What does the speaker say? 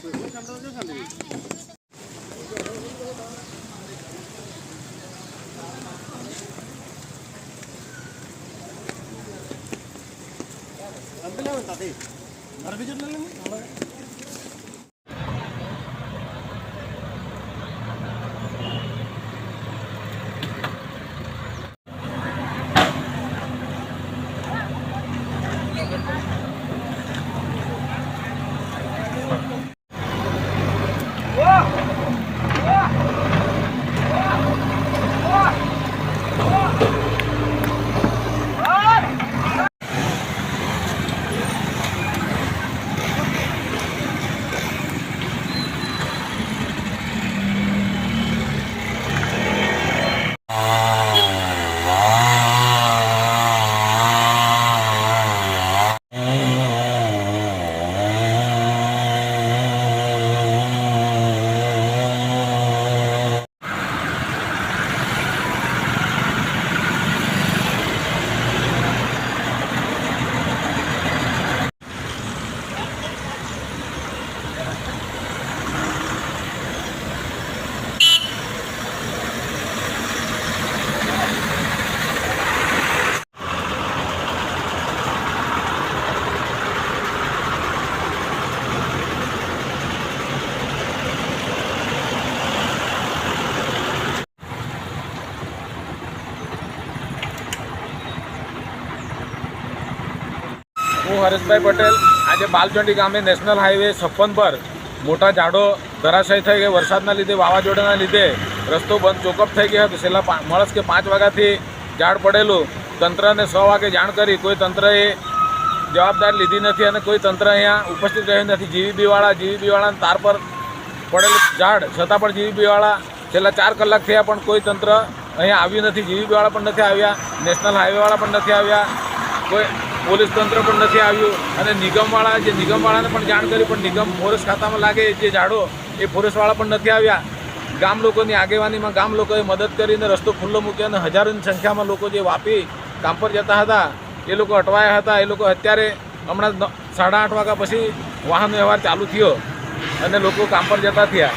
હું હરેશભાઈ પટેલ આજે બાલચંડી ગામે નેશનલ હાઈવે 56 પર મોટા ઝાડો ધરાશય થઈ ગયા. વરસાદના લીધે, વાવાઝોડાના લીધે રસ્તો બંધ ચોકઅપ થઈ ગયો હતો. છેલ્લા મળસ કે 5 વાગ્યાથી ઝાડ પડેલું. તંત્રને 6 વાગે જાણ કરી, કોઈ તંત્રએ જવાબદારી લીધી નથી અને કોઈ તંત્ર અહીંયા ઉપસ્થિત રહ્યું નથી. જીવીબીવાળાના તાર પર પડેલું ઝાડ છતાં પણ જીવીબીવાળા છેલ્લા 4 કલાક થયા પણ કોઈ તંત્ર અહીંયા આવ્યું નથી. જીવીબીવાળા પણ નથી આવ્યા, નેશનલ હાઈવેવાળા પણ નથી આવ્યા, કોઈ પોલીસ તંત્ર પણ નથી આવ્યું અને નિગમવાળાને પણ જાણ કરી પણ નિગમ ફોરેસ્ટ ખાતામાં લાગે જે ઝાડો એ ફોરેસ્ટવાળા પણ નથી આવ્યા. ગામ લોકોની આગેવાનીમાં ગામ લોકોએ મદદ કરીને રસ્તો ખુલ્લો મૂક્યો અને હજારોની સંખ્યામાં લોકો જે વાપી કામ પર જતા હતા એ લોકો અટવાયા હતા. એ લોકો અત્યારે હમણાં 8:30 વાગ્યા પછી વાહન વ્યવહાર ચાલુ થયો અને લોકો કામ પર જતા થયા.